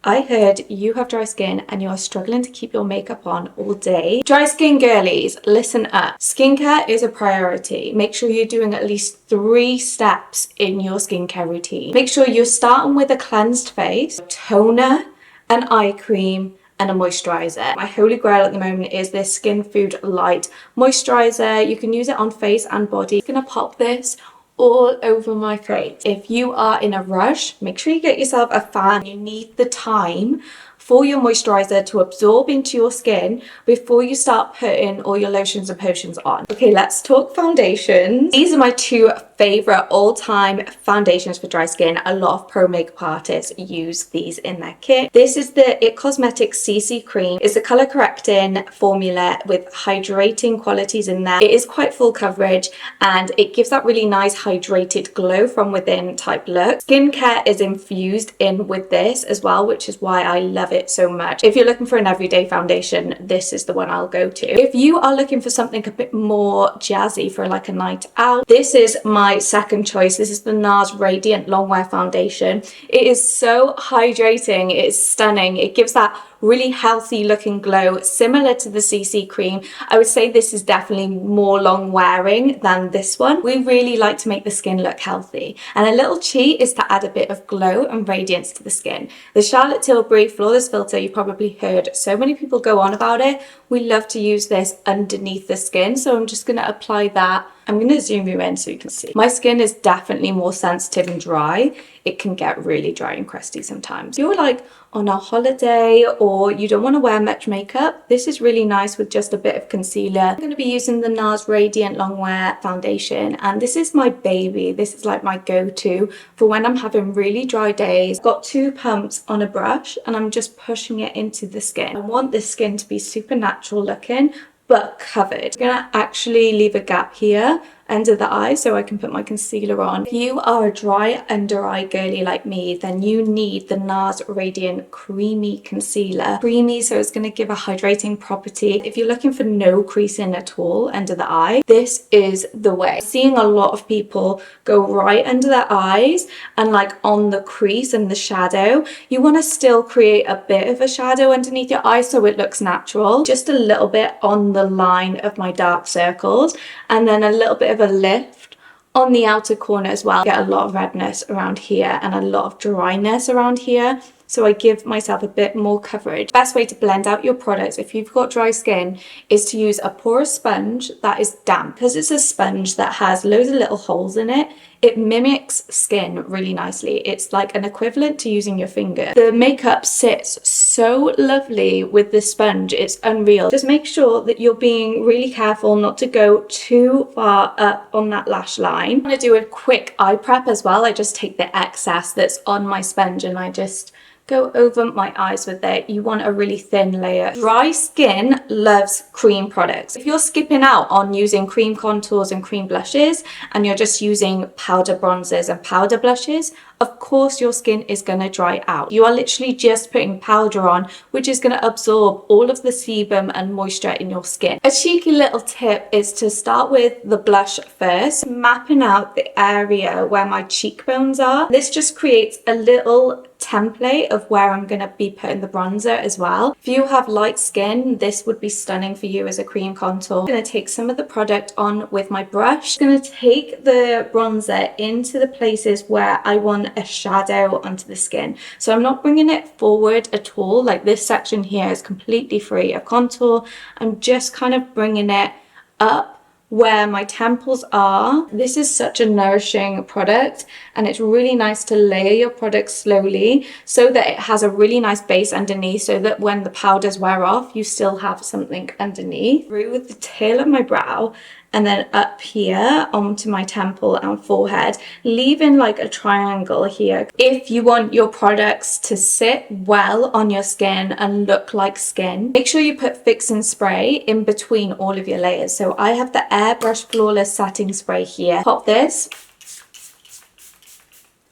I heard you have dry skin and you are struggling to keep your makeup on all day. Dry skin girlies, listen up. Skincare is a priority. Make sure you're doing at least 3 steps in your skincare routine. Make sure you're starting with a cleansed face, toner, an eye cream, and a moisturizer. My holy grail at the moment is this Skin Food Light moisturizer. You can use it on face and body. I'm gonna pop this all over my face. If you are in a rush, make sure you get yourself a fan. You need the time for your moisturizer to absorb into your skin before you start putting all your lotions and potions on. Okay, let's talk foundations. These are my 2 favorite all-time foundations for dry skin. A lot of pro makeup artists use these in their kit. This is the IT Cosmetics CC Cream. It's a color correcting formula with hydrating qualities in there. It is quite full coverage and it gives that really nice hydrated glow from within type look. Skincare is infused in with this as well, which is why I love it so much. If you're looking for an everyday foundation, this is the one I'll go to. If you are looking for something a bit more jazzy for like a night out, this is my second choice. This is the NARS Radiant Longwear Foundation. It is so hydrating, it is stunning. It gives that really healthy looking glow similar to the CC cream. I would say this is definitely more long wearing than this one. We really like to make the skin look healthy, and a little cheat is to add a bit of glow and radiance to the skin. The Charlotte Tilbury Flawless Filter, you've probably heard so many people go on about it. We love to use this underneath the skin, so I'm just going to apply that. I'm going to zoom you in so you can see. My skin is definitely more sensitive and dry. It can get really dry and crusty sometimes. If you're like on a holiday or you don't want to wear much makeup, this is really nice with just a bit of concealer. I'm going to be using the NARS Radiant Longwear Foundation, and this is my baby. This is like my go-to for when I'm having really dry days. I've got 2 pumps on a brush and I'm just pushing it into the skin. I want the skin to be super natural looking but covered. I'm gonna actually leave a gap here under the eye so I can put my concealer on. If you are a dry under eye girly like me, then you need the NARS Radiant Creamy Concealer. Creamy, so it's going to give a hydrating property. If you're looking for no creasing at all under the eye, this is the way. I'm seeing a lot of people go right under their eyes and like on the crease and the shadow. You want to still create a bit of a shadow underneath your eye so it looks natural. Just a little bit on the line of my dark circles, and then a little bit of a lift on the outer corner as well. I get a lot of redness around here and a lot of dryness around here, so I give myself a bit more coverage. Best way to blend out your products if you've got dry skin is to use a porous sponge that is damp. Because it's a sponge that has loads of little holes in it, it mimics skin really nicely. It's like an equivalent to using your finger. The makeup sits so lovely with this sponge, it's unreal. Just make sure that you're being really careful not to go too far up on that lash line. I'm gonna do a quick eye prep as well. I just take the excess that's on my sponge and I just go over my eyes with it. You want a really thin layer. Dry skin loves cream products. If you're skipping out on using cream contours and cream blushes and you're just using powder bronzers and powder blushes, of course your skin is going to dry out. You are literally just putting powder on, which is going to absorb all of the sebum and moisture in your skin. A cheeky little tip is to start with the blush first, mapping out the area where my cheekbones are. This just creates a little template of where I'm going to be putting the bronzer as well. If you have light skin, this would be stunning for you as a cream contour. I'm going to take some of the product on with my brush. I'm going to take the bronzer into the places where I want a shadow onto the skin. So I'm not bringing it forward at all. Like this section here is completely free of contour. I'm just kind of bringing it up where my temples are. This is such a nourishing product and it's really nice to layer your product slowly so that it has a really nice base underneath, so that when the powders wear off you still have something underneath. Through the tail of my brow and then up here onto my temple and forehead, leaving like a triangle here. If you want your products to sit well on your skin and look like skin, make sure you put fixing spray in between all of your layers. So I have the Airbrush Flawless Setting Spray here. Pop this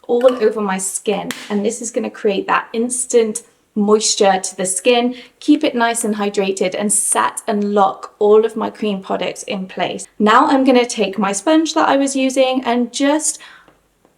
all over my skin and this is going to create that instant moisture to the skin, keep it nice and hydrated, and set and lock all of my cream products in place. Now I'm going to take my sponge that I was using and just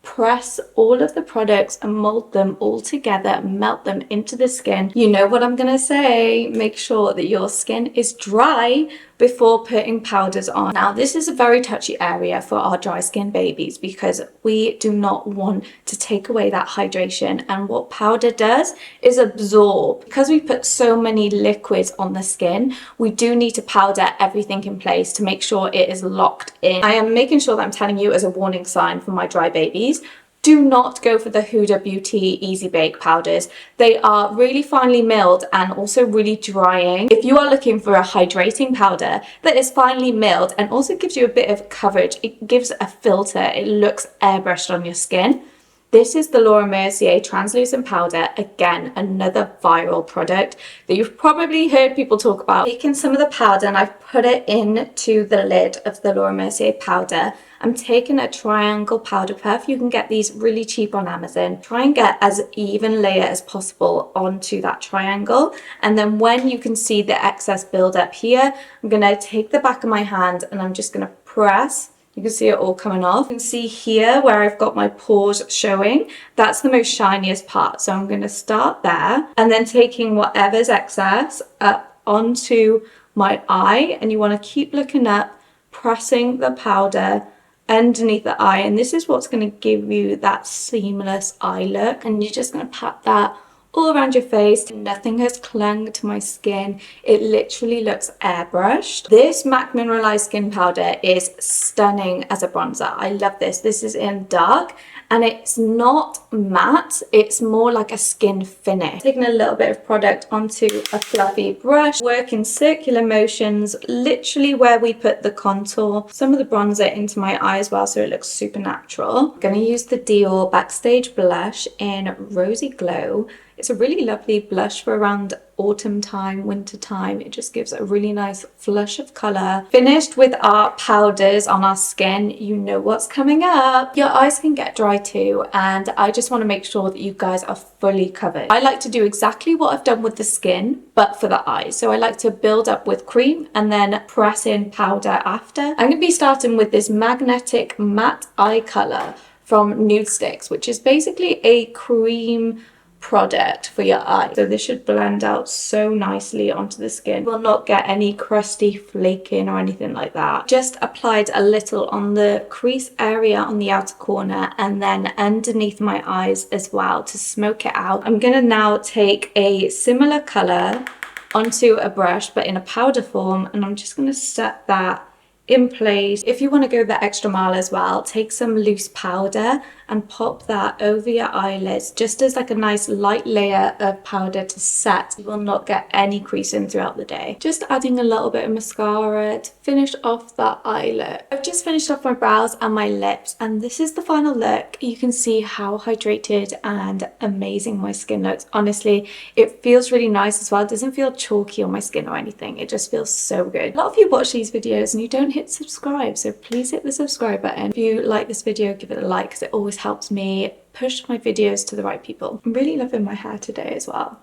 press all of the products and mold them all together, melt them into the skin. You know what I'm gonna say, make sure that your skin is dry before putting powders on. Now, this is a very touchy area for our dry skin babies because we do not want to take away that hydration, and what powder does is absorb. Because we put so many liquids on the skin, we do need to powder everything in place to make sure it is locked in. I am making sure that I'm telling you as a warning sign for my dry babies, do not go for the Huda Beauty Easy Bake powders. They are really finely milled and also really drying. If you are looking for a hydrating powder that is finely milled and also gives you a bit of coverage, it gives a filter, it looks airbrushed on your skin, this is the Laura Mercier Translucent Powder. Again, another viral product that you've probably heard people talk about. I've taken some of the powder and I've put it into the lid of the Laura Mercier powder. I'm taking a triangle powder puff. You can get these really cheap on Amazon. Try and get as even layer as possible onto that triangle. And then when you can see the excess build up here, I'm gonna take the back of my hand and I'm just gonna press. You can see it all coming off. You can see here where I've got my pores showing, that's the most shiniest part. So I'm gonna start there and then taking whatever's excess up onto my eye, and you wanna keep looking up, pressing the powder underneath the eye. And this is what's gonna give you that seamless eye look. And you're just gonna pat that all around your face. Nothing has clung to my skin. It literally looks airbrushed. This MAC Mineralized Skin Powder is stunning as a bronzer. I love this. This is in dark and it's not matte. It's more like a skin finish. Taking a little bit of product onto a fluffy brush, work in circular motions, literally where we put the contour, some of the bronzer into my eye as well, so it looks super natural. I'm gonna use the Dior Backstage Blush in Rosy Glow. It's a really lovely blush for around autumn time, winter time. It just gives a really nice flush of color. Finished with our powders on our skin, you know what's coming up. Your eyes can get dry too, and I just want to make sure that you guys are fully covered. I like to do exactly what I've done with the skin, but for the eyes. So I like to build up with cream and then press in powder after. I'm going to be starting with this Magnetic Matte Eye Color from Nudestix, which is basically a cream product for your eye. So this should blend out so nicely onto the skin. Will not get any crusty flaking or anything like that. Just applied a little on the crease area on the outer corner and then underneath my eyes as well to smoke it out. I'm gonna now take a similar color onto a brush but in a powder form, and I'm just gonna set that in place. If you want to go the extra mile as well, take some loose powder and pop that over your eyelids just as like a nice light layer of powder to set. You will not get any creasing throughout the day. Just adding a little bit of mascara to finish off that eye look. I've just finished off my brows and my lips, and this is the final look. You can see how hydrated and amazing my skin looks. Honestly, it feels really nice as well. It doesn't feel chalky on my skin or anything. It just feels so good. A lot of you watch these videos and you don't hit subscribe, so please hit the subscribe button. If you like this video, give it a like because it always helps me push my videos to the right people. I'm really loving my hair today as well.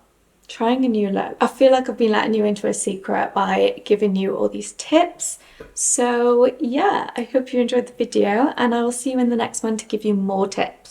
Trying a new look. I feel like I've been letting you into a secret by giving you all these tips. So yeah, I hope you enjoyed the video and I will see you in the next one to give you more tips.